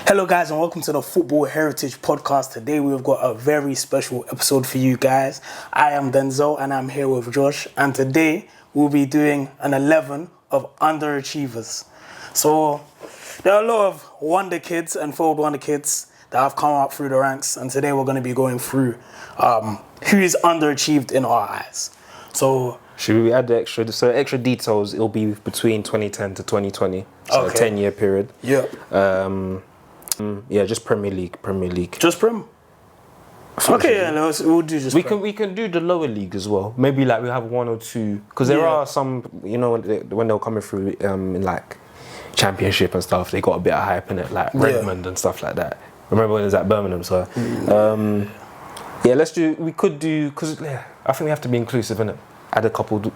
Hello guys and welcome to the Football Heritage Podcast. Today we've got a very special episode for you guys. I am Denzel and I'm here with Josh, and today we'll be doing an 11 of Underachievers. So there are a lot of wonder kids and forward wonder kids that have come up through the ranks, and today we're going to be going through who is underachieved in our eyes. So should we add the extra details? It'll be between 2010 to 2020, so a 10-year period. Yeah. Yeah, just Premier League. Just Prem? Okay, yeah, we'll do just Prem. We can do the lower league as well. Maybe like we have one or two, because there are some, you know, when they were coming through in like Championship and stuff, they got a bit of hype in it, like Redmond and stuff like that. Remember when it was at Birmingham? So we could do, because I think we have to be inclusive in it. Add a couple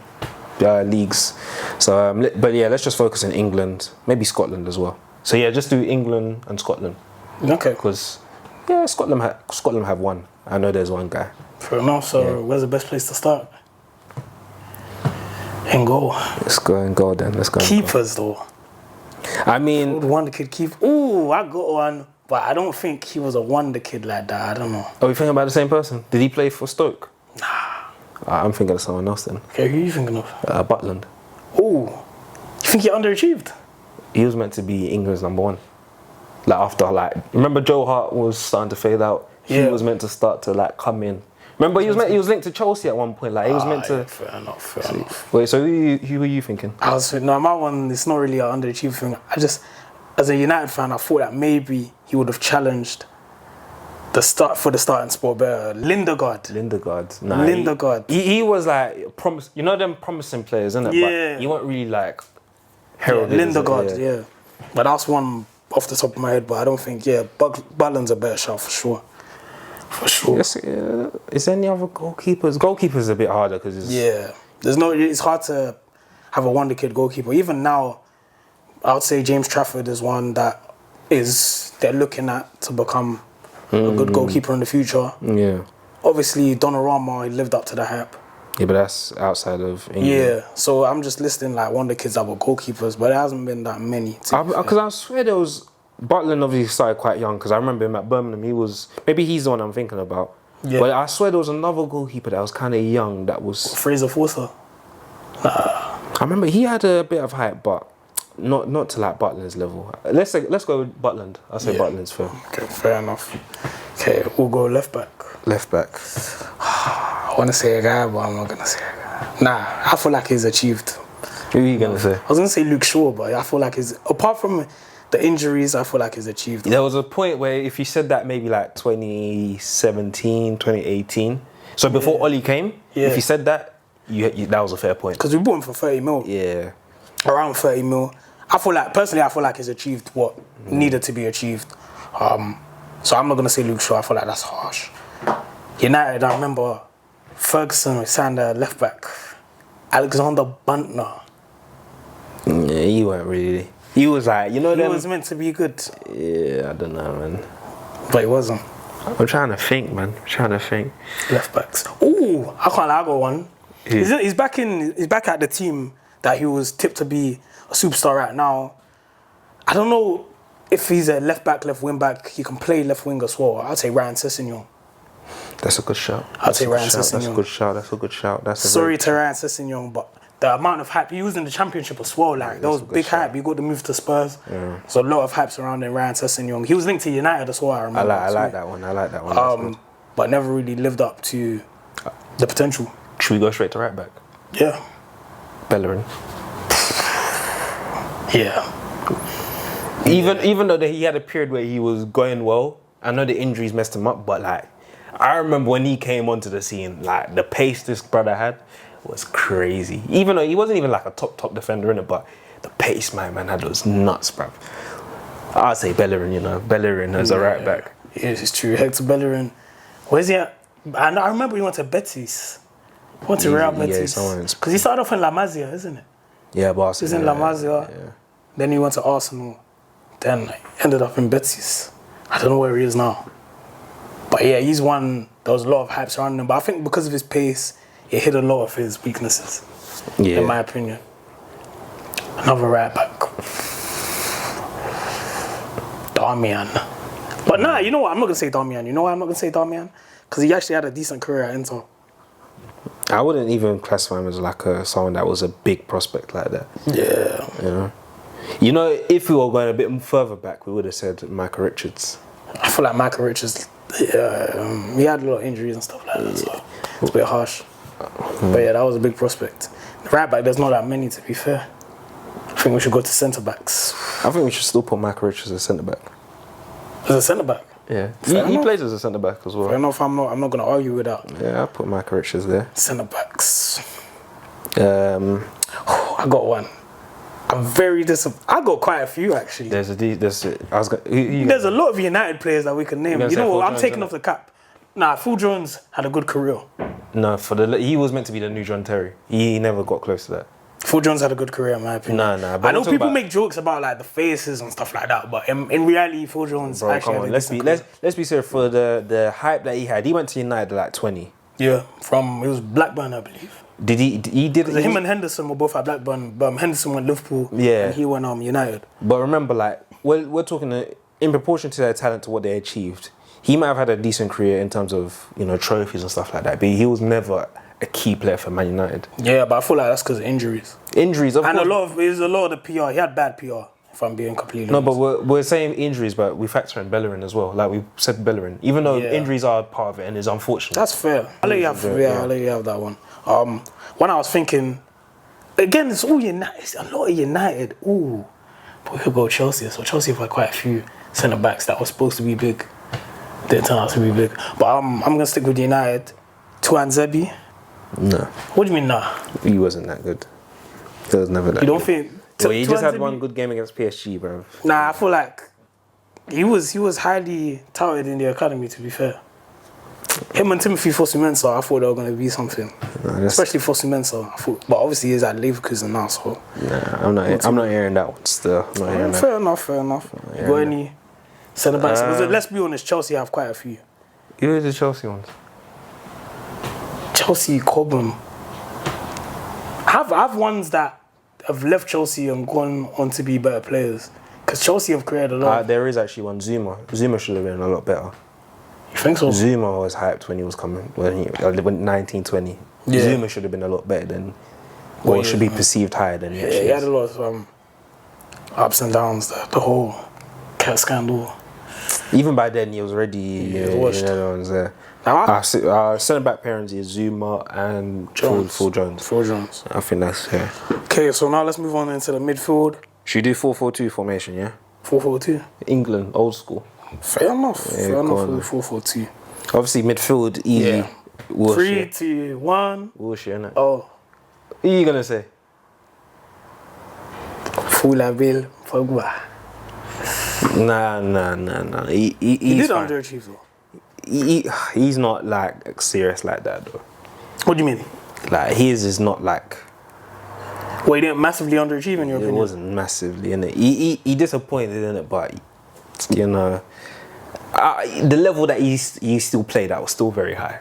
leagues. So but yeah, let's just focus on England, maybe Scotland as well. So yeah, just do England and Scotland. Okay. Because Scotland have one. I know there's one guy. Fair enough. So where's the best place to start? In goal. Let's go in goal then. Let's go. Keepers though. I mean, wonder kid keeper. Ooh, I got one, but I don't think he was a wonder kid like that. I don't know. Are we thinking about the same person? Did he play for Stoke? Nah. I'm thinking of someone else then. Okay, who are you thinking of? Butland. Ooh, you think he underachieved? He was meant to be England's number one. Like after remember Joe Hart was starting to fade out. He was meant to start to come in. Remember he was linked to Chelsea at one point. He was meant to. Yeah, fair enough. Wait, so who were you thinking? My one. It's not really an underachieved thing. I just, as a United fan, I thought that maybe he would have challenged the starting spot better. Lindegaard. Nah, Lindegaard. He was like promise. You know them promising players, isn't it? Yeah. But he wasn't really heralded. Lindegaard. Yeah. But that's one off the top of my head. But I don't think. Yeah, Butland's a better shout for sure. For sure. Yes, is there any other goalkeepers? Goalkeepers a bit harder because it's hard to have a wonder kid goalkeeper. Even now, I would say James Trafford is one that they're looking at to become a good goalkeeper in the future. Yeah. Obviously, Donnarumma, he lived up to the hype. Yeah, but that's outside of England. Yeah, so I'm just listing wonder kids that were goalkeepers, but there hasn't been that many. Because I swear there was... Butland obviously started quite young, because I remember him at Birmingham. Maybe he's the one I'm thinking about. Yeah. But I swear there was another goalkeeper that was kind of young that was... Fraser Forster? Nah. I remember he had a bit of hype, but not to Butland's level. Let's go with Butland. I'll say Butland's fair. Okay, fair enough. Okay, we'll go left back. I want to say a guy, but I'm not going to say a guy. Nah, I feel like he's achieved. Who are you going to say? I was going to say Luke Shaw, but I feel like apart from the injuries, I feel like he's achieved. There was a point where if you said that maybe 2017, 2018, so before Ollie came, if you said that, that was a fair point. Because we bought him for 30 mil. Yeah. Around 30 mil. I feel like he's achieved what needed to be achieved. So I'm not going to say Luke Shaw. I feel like that's harsh. United, I remember Ferguson signed a left back, Alexander Bantner. Yeah, he weren't really. He was he was meant to be good. Yeah, I don't know, man. But he wasn't. I'm trying to think, man. Left backs. Ooh, I can't lie, I got one. Yeah. He's back at the team that he was tipped to be a superstar right now. I don't know if he's a left back, left wing back. He can play left wing as well. I'd say Ryan Sessegnon. That's a good shout. I'd say Ryan Sessegnon. That's a good shout. Sorry to Ryan Sessegnon, but the amount of hype, he was in the Championship as well. There was big hype. He got the move to Spurs. Yeah. So a lot of hype surrounding Ryan Sessegnon. He was linked to United as well, I remember. I like that one. But never really lived up to the potential. Should we go straight to right back? Yeah. Bellerin. Yeah. Even though he had a period where he was going well, I know the injuries messed him up, but I remember when he came onto the scene, the pace this brother had was crazy. Even though he wasn't even a top defender in it, but the pace my man had was nuts, bruv. I'd say Bellerin, Bellerin as a right back. Yes, it's true. Hector Bellerin. Where's he at? I remember he went to Betis. He went to Real Betis. Because he started off in La Masia, isn't it? Yeah, Barcelona. He's in La Masia. Yeah. Then he went to Arsenal. Then ended up in Betis. I don't know where he is now. But yeah, he's one. There was a lot of hype surrounding him. But I think because of his pace, it hid a lot of his weaknesses. Yeah. In my opinion. Another right back. The Darmian. But nah, you know what? I'm not going to say Darmian. You know why I'm not going to say Darmian? Because he actually had a decent career at Inter. I wouldn't even classify him as like someone that was a big prospect like that. Yeah. You know, if we were going a bit further back, we would have said Michael Richards. I feel like Michael Richards, he had a lot of injuries and stuff like that, so it's a bit harsh. But yeah, that was a big prospect. Right back, there's not that many, to be fair. I think we should go to centre backs. I think we should still put Michael Richards as centre back. As a centre back? Yeah, he plays as a centre back as well. Fair enough. I'm not going to argue with that. Yeah, I'll put Michael Richards there. Centre backs. Oh, I got one. I'm very disappointed. I got quite a few actually. There's a lot of United players that we can name. You know what? I'm taking off the cap. Nah, Phil Jones had a good career. No, he was meant to be the new John Terry. He never got close to that. Phil Jones had a good career in my opinion. Nah. I know people make jokes about like the faces and stuff like that, but in reality, Phil Jones Bro, actually come on, had a decent career. let's be serious. For the hype that he had, he went to United at like 20. Yeah, it was Blackburn, I believe. Did he did Him and Henderson were both at Blackburn, but Henderson went Liverpool. Yeah. And he went United. But remember, like we're talking in proportion to their talent to what they achieved. He might have had a decent career in terms of trophies and stuff like that, but he was never a key player for Man United. Yeah, but I feel like that's because of injuries. Injuries, of course. And a lot of the PR. He had bad PR, if I'm being completely honest. But we're saying injuries, but we factor in Bellerin as well. Like we said Bellerin, even though injuries are part of it and it's unfortunate. That's fair. I'll let you have that one. When I was thinking, again, it's all United. It's a lot of United. Ooh, but we could go Chelsea. So Chelsea have had quite a few centre backs that were supposed to be big. Didn't turn out to be big. But I'm gonna stick with United. Tuan Zebi. No. What do you mean, nah? He wasn't that good. He was never that You good. don't think? Well, he just had one good game against PSG, bro. Nah, I feel like he was highly touted in the academy, to be fair. Him and Timothy Fosu-Mensah, I thought they were going to be something. Especially Fosu-Mensah. But obviously he's at Leverkusen now, so... Nah, I'm not hearing that one still. I'm not hearing that. Fair enough. You got any centre-backs? Let's be honest, Chelsea have quite a few. Who are the Chelsea ones? Chelsea, Cobham. I have ones that have left Chelsea and gone on to be better players. Because Chelsea have created a lot. There is actually one, Zuma. Zuma should have been a lot better. You think so? Zuma was hyped when he was coming, when 1920. Yeah. Zuma should have been a lot better than, or should be perceived higher than he actually he had is. a lot of ups and downs, the whole cat scandal. Even by then, he was already washed. there. Now, Our centre-back parents is Zuma and Phil Jones. Phil Jones. I think that's fair. Okay, so now let's move on into the midfield. Should we do 4-4-2 formation, yeah? 4-4-2. England, old school. Fair enough. Yeah, Fair enough on. with 4-4-2. Obviously, midfield, easy. Yeah. Wilshere. 3, 2, 1. Wilshere, innit? Oh. Who are you going to say? Fulabil Pogba. Nah. He He did fine. underachieve though. He's not like serious like that though. What do you mean? Like his is not like. Well, he didn't massively underachieve in your It opinion. wasn't massively in it. He disappointed in it, but the level that he still played at was still very high.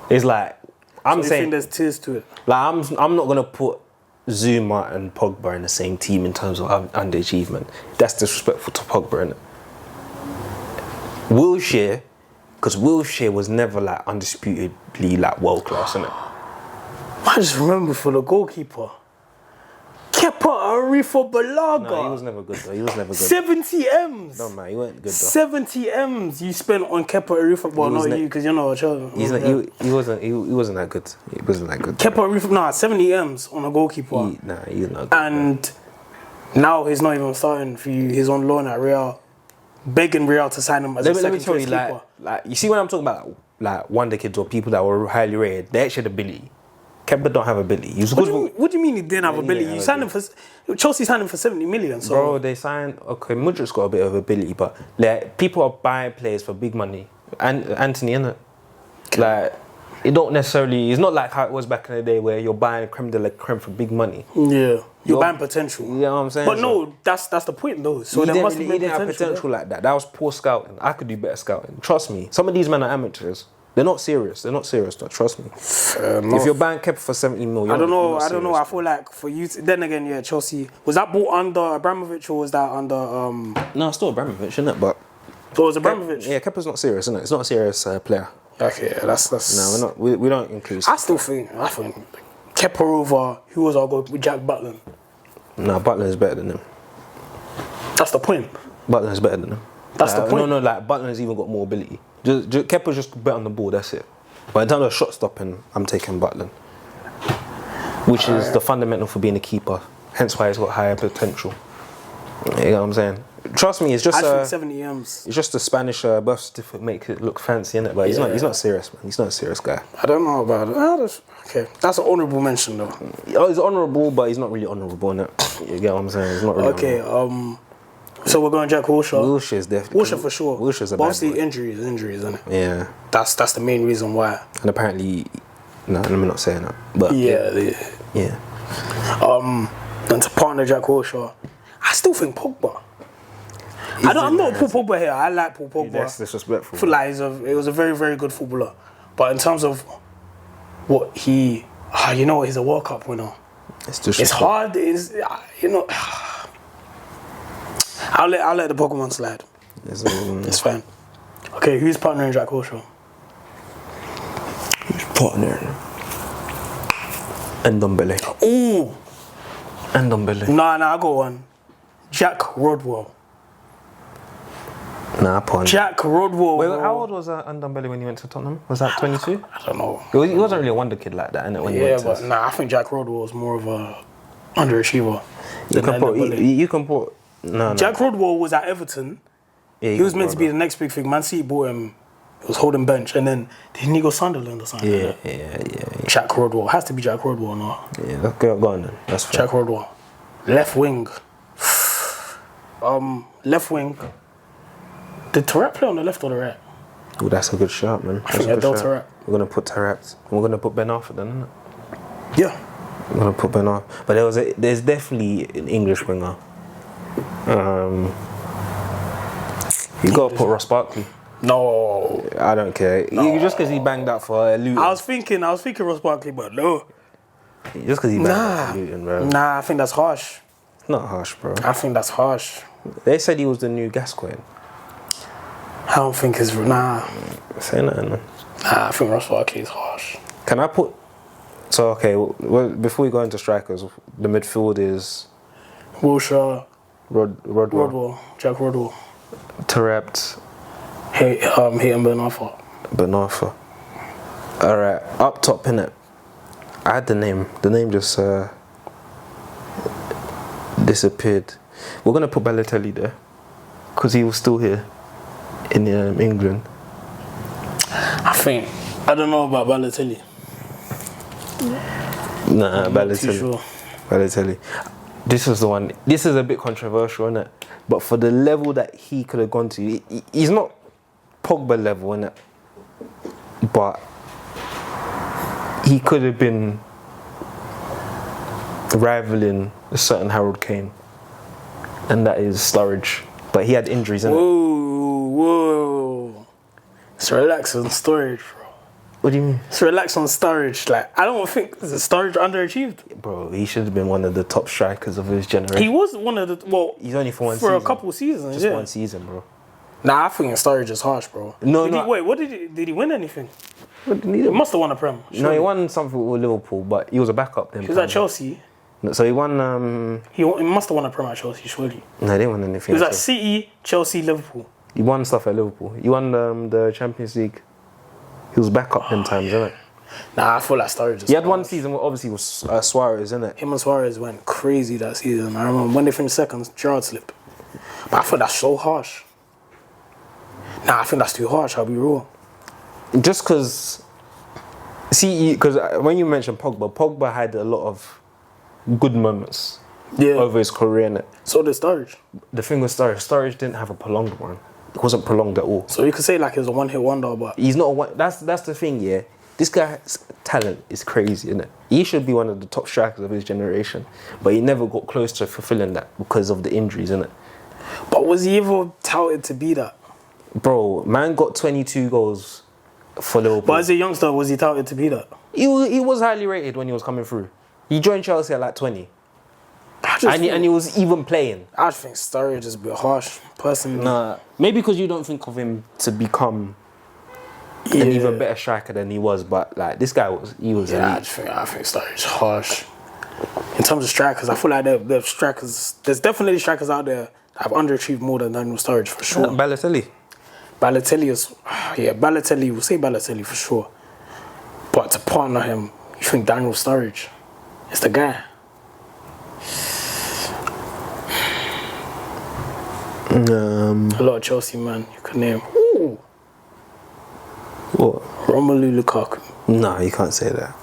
It's like I'm So you saying think there's tears to it? like I'm not gonna put Zuma and Pogba in the same team in terms of underachievement. That's disrespectful to Pogba, innit? Wilshere, because Wilshere was never like undisputedly like world class, innit? I just remember for the goalkeeper, Kepa Arrizabalaga. No, he was never good though. He was never good. 70 M's. No man, he weren't good though. 70 M's you spent on Kepa Arrizabalaga. Well, not you, because you're not a child. He wasn't that good. He wasn't that good. Kepa Arrizabalaga, 70 M's on a goalkeeper. He's not good. And now he's not even starting for you. He's on loan at Real, begging Real to sign him as a Let me second tell choice you, keeper. like you see when I'm talking about like wonder kids or people that were highly rated, they actually had ability. Kepa don't have ability. He's good. What do you mean he didn't have He ability? didn't You have signed him for Chelsea signed him for 70 million. So Bro, they signed. Okay, Mudrik's got a bit of ability, but like people are buying players for big money. And Anthony, innit? Like it don't necessarily. It's not like how it was back in the day where you're buying creme de la creme for big money. yeah, you're buying potential. You know what I'm saying? But no, that's the point though. So there must be he didn't have potential like that. That was poor scouting. I could do better scouting. Trust me. Some of these men are amateurs. They're not serious. They're not serious. Trust me. If you're buying Kepa for 70 mil, I don't know. I feel like for you, then again, yeah, Chelsea was that bought under Abramovich or was that under? No, it's still Abramovich, isn't it? But So it was Abramovich. yeah, Kepa's not serious, isn't it? It's not a serious player. Okay, yeah, that's. No, we're not. We don't include. I think Kepa over who was our goal with Jack Butland. No, Butler is better than him. That's the point. Butler is better than him. That's the point. No, like Butler's even got more ability. Kepa's just better on the ball. That's it. But in terms of shot stopping, I'm taking Butler, which is the fundamental for being a keeper. Hence why he's got higher potential. You know what I'm saying? Trust me, it's just. I think 70 M's. It's just a Spanish birth certificate make it look fancy, innit? But he's not. He's not serious, man. He's not a serious guy. I don't know about it. Okay, that's an honourable mention though. Oh, he's honourable, but he's not really honourable, innit? You get what I'm saying? He's not really. Okay. So we're going Jack Wilshere. Wilshere's definitely. Wilshere for sure. Wilshere's a But bad obviously boy. injuries, isn't it? Yeah. That's the main reason why. And apparently, no, let me not say that. But Yeah. And to partner Jack Wilshere, I still think Pogba. I'm not a Paul Pogba here. I like Paul Pogba. That's disrespectful. I feel like he was a very, very good footballer. But in terms of what he, he's a World Cup winner. It's hard. I'll let the Pokemon slide. It's fine. Okay, who's partnering Jack Wilshere? Who's partnering? Ndombele. Ooh. Ndombele. Nah, I got one. Jack Rodwell. Nah, partner. Jack Rodwell. Wait, how old was Ndombele when he went to Tottenham? Was that 22? I don't know. He wasn't really a wonder kid like that, innit? When he went to I think Jack Rodwell was more of a underachiever. You can put. No. Jack Rodwell was at Everton. Yeah, he was meant to be the next big thing. Man City bought him. He was holding bench, and then didn't he go Sunderland or something? Yeah. Jack Rodwell has to be Jack Rodwell, no? Yeah, go on then. That's fair. Jack Rodwell. Left wing. Left wing. Did Tarap play on the left or the right? Oh, that's a good shot, man. I think I dealt Tarap. We're gonna put Tarap. We're gonna put Ben Arthur then, isn't it? Yeah. We're gonna put Ben Arthur. But there's definitely an English winger. You gotta put Ross Barkley. No. I don't care. No. Just because he banged that for Luton. I was thinking Ross Barkley, but no. Just because he banged that for Luton, bro. Nah, I think that's harsh. Not harsh, bro. I think that's harsh. They said he was the new Gascoigne. I don't think it's nah. Say nothing, man. Nah, I think Ross Barkley is harsh. Can I put? So okay, well, before we go into strikers, the midfield is Wilshere, Rodwell, Jack Rodwell, Tarept, Hayden Ben Arthur. All right, up top innit. I had the name. The name just disappeared. We're gonna put Balotelli there because he was still here in England. I don't know about Balotelli. Nah, I'm not too sure. Balotelli. This is the one. This is a bit controversial, isn't it? But for the level that he could have gone to, he's not Pogba level, innit? But he could have been rivaling a certain Harold Kane, and that is Sturridge. But he had injuries, innit? Whoa. Let's relax on Sturridge, bro. What do you mean? Let's relax on Sturridge. Like, I don't think Sturridge underachieved. Bro, he should have been one of the top strikers of his generation. He was one of the, well, He's only for one for season. a couple of seasons, Just one season, bro. Nah, I think Sturridge is harsh, bro. Did he win anything? He must have won a Prem. No, he won something with Liverpool, but he was a backup then. He was at Chelsea. So he won. He must have won a Prem at Chelsea, surely. No, they didn't win anything. He was at City, Chelsea, Liverpool. He won stuff at Liverpool. He won the Champions League. He was backup them times, isn't it? Nah, I feel like Sturridge is He had one harsh. season where obviously was Suarez, isn't it? Him and Suarez went crazy that season. I remember when they finished second, Gerrard slipped. But I feel that's so harsh. Nah, I think that's too harsh, I'll be real. Just because, because when you mentioned Pogba had a lot of good moments over his career, innit? So did Sturridge. The thing with Sturridge didn't have a prolonged one. It wasn't prolonged at all. So you could say like he was a one-hit wonder, but he's not a one. That's the thing, yeah. This guy's talent is crazy, isn't it? He should be one of the top strikers of his generation, but he never got close to fulfilling that because of the injuries, innit? But was he ever touted to be that? Bro, man got 22 goals for Liverpool. But as a youngster, was he touted to be that? He was highly rated when he was coming through. He joined Chelsea at like 20. And he was even playing. I just think Sturridge is a bit harsh, personally. Nah, maybe because you don't think of him to become an even better striker than he was, but like this guy was elite. I think Sturridge is harsh. In terms of strikers, I feel like there's strikers. There's definitely strikers out there that have underachieved more than Daniel Sturridge for sure. Balotelli. Balotelli is, Balotelli. We'll say Balotelli for sure. But to partner him, you think Daniel Sturridge is the guy? A lot of Chelsea man you could name. Ooh. What? Romelu Lukaku. No, you can't say that.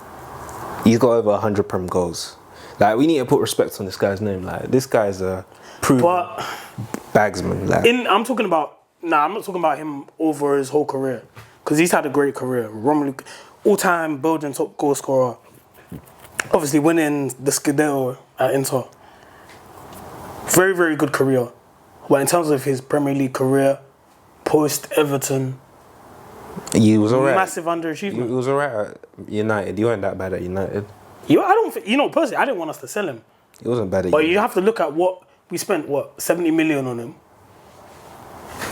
He's got over 100 Prem goals. Like, we need to put respect on this guy's name. Like, this guy's a proven bagsman. Like, I'm talking about. Nah, I'm not talking about him over his whole career, because he's had a great career. Romelu, all-time Belgian top goal scorer. Obviously, winning the Scudetto at Inter. Very, very good career. But in terms of his Premier League career, post Everton, he was alright. Massive underachievement. He was alright at United. He wasn't that bad at United. I don't think, personally, I didn't want us to sell him. He wasn't bad at But United. you have to look at what we spent, 70 million on him.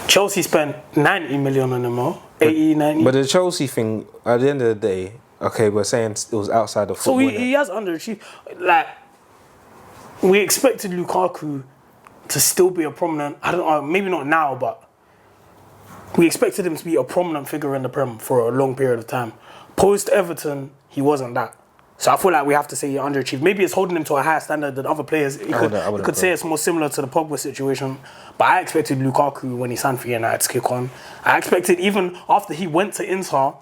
Chelsea spent 90 million on him, 80, 90. But the Chelsea thing, at the end of the day, okay, we're saying it was outside of football. So he has underachieved. Like, we expected Lukaku to still be a prominent, I don't know, maybe not now, but we expected him to be a prominent figure in the Prem for a long period of time. Post Everton, he wasn't that. So I feel like we have to say he underachieved. Maybe it's holding him to a higher standard than other players. You could say it's more similar to the Pogba situation. But I expected Lukaku, when he signed for United, to kick on. I expected, even after he went to Inter,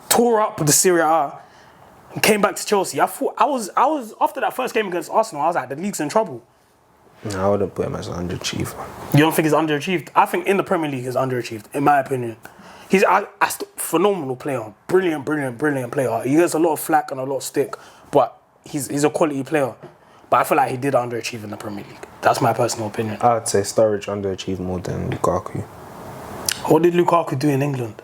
tore up the Serie A, and came back to Chelsea. I was after that first game against Arsenal, I was like, the league's in trouble. No, I wouldn't put him as an underachiever. You don't think he's underachieved? I think in the Premier League he's underachieved, in my opinion. He's a phenomenal player. Brilliant player. He gets a lot of flack and a lot of stick, but he's a quality player. But I feel like he did underachieve in the Premier League. That's my personal opinion. I'd say Sturridge underachieved more than Lukaku. What did Lukaku do in England?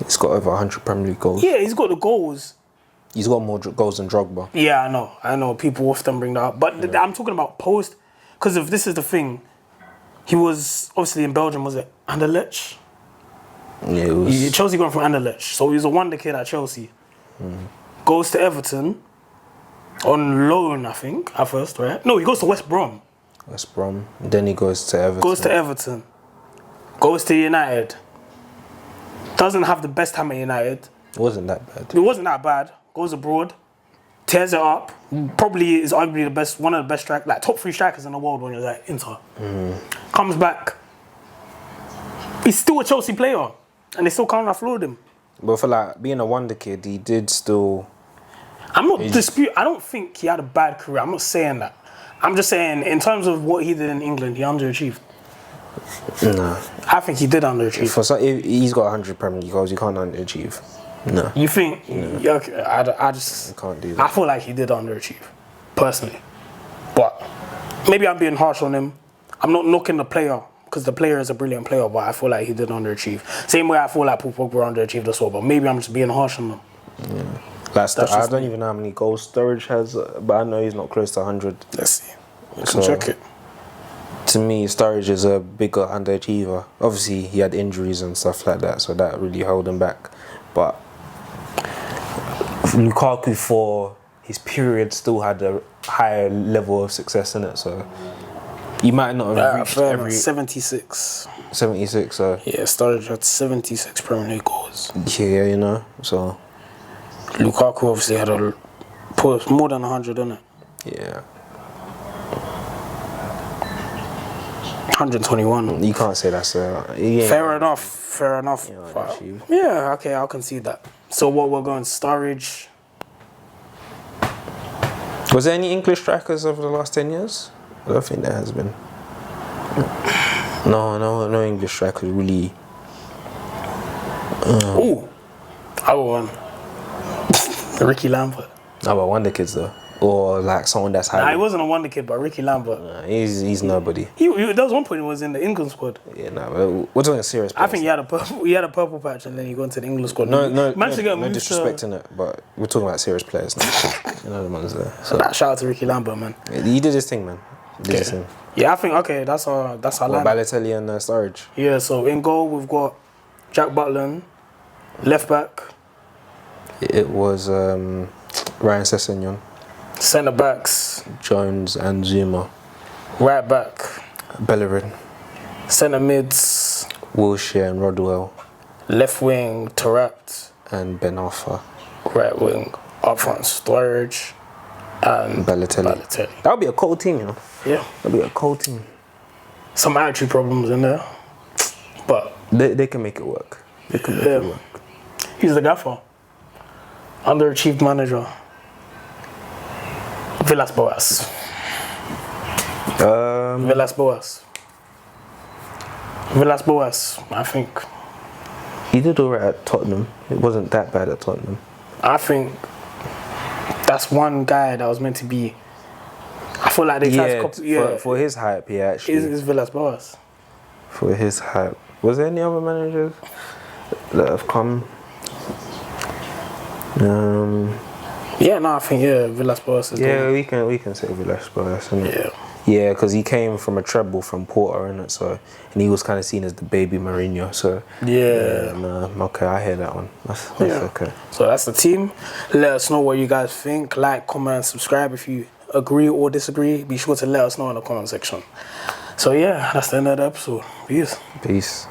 He's got over 100 Premier League goals. Yeah, he's got the goals. He's got more goals than Drogba. Yeah, I know. People often bring that up. But I'm talking about post, because if this is the thing, he was obviously in Belgium, was it Anderlecht? Yeah, it was. Chelsea gone from Anderlecht, so he was a wonder kid at Chelsea. Goes to Everton on loan, I think, at first, right? No, he goes to West Brom. West Brom. Then he goes to Everton. Goes to United. Doesn't have the best time at United. It wasn't that bad. It wasn't that bad. Goes abroad, tears it up. Probably is arguably one of the best strikers, like top 3 strikers in the world when you're at Inter. Comes back. He's still a Chelsea player. And they still can't afford him. But for like being a wonder kid, he did still. I'm not disputing. I don't think he had a bad career. I'm not saying that. I'm just saying in terms of what he did in England, he underachieved. No. I think he did underachieve. If he's got 100 Premier League goals, you can't underachieve. No. You think? No. Yeah, okay, I just. You can't do that. I feel like he did underachieve, personally. But maybe I'm being harsh on him. I'm not knocking the player, because the player is a brilliant player, but I feel like he did underachieve. Same way I feel like Paul Pogba underachieved as well, but maybe I'm just being harsh on him. Yeah. I don't even know how many goals Sturridge has, but I know he's not close to 100. Let's see. We can check it. To me, Sturridge is a bigger underachiever. Obviously, he had injuries and stuff like that, so that really held him back. But Lukaku, for his period, still had a higher level of success in it, so he might not have reached every 76. 76. So yeah, Sturridge had 76 Premier League goals. Yeah, you know. So Lukaku obviously had more than 100 in it. Yeah. 121. You can't say that's fair enough. Yeah, okay, I'll concede that. So what we're going, Sturridge. Was there any English strikers over the last 10 years? I don't think there has been. No English strikers really. Ooh, I got one. Ricky Lampard. How about Wonder Kids though? or like someone that's high. Nah, he wasn't a wonder kid, but Ricky Lambert. He's nobody. There was one point he was in the England squad. Yeah, no, we're talking serious. I think he had a purple patch, and then he got into the England squad. No disrespecting it, but we're talking about serious players now. You know the ones there. So shout out to Ricky Lambert, man. he did his thing, man. He did his thing. Yeah, I think that's our line. Balotelli and Sturridge. Yeah, so in goal we've got Jack Butland, left back. It was Ryan Sessegnon, Centre backs Jones and Zuma. Right back, Bellerin. Centre mids, Wilshere and Rodwell. Left wing, Tarat. And Ben Arfa. Right wing, up front, Sturridge and Balotelli. That would be a cold team, you know. Yeah. That would be a cold team. Some attitude problems in there, but they can make it work. They can make it work. He's the gaffer. Underachieved manager. Villas-Boas. Villas-Boas, I think. He did alright at Tottenham. It wasn't that bad at Tottenham. I think that's one guy that was meant to be. I feel like they tried to copy. For his hype, yeah, actually. Is Villas-Boas. For his hype. Was there any other managers that have come? I think Villas-Boas is we can say Villas-Boas, innit? Yeah. Yeah, because he came from a treble from Porto, innit? So, and he was kind of seen as the baby Mourinho. So okay, I hear that one. That's okay. So that's the team. Let us know what you guys think. Like, comment, subscribe if you agree or disagree. Be sure to let us know in the comment section. So yeah, that's the end of the episode. Peace.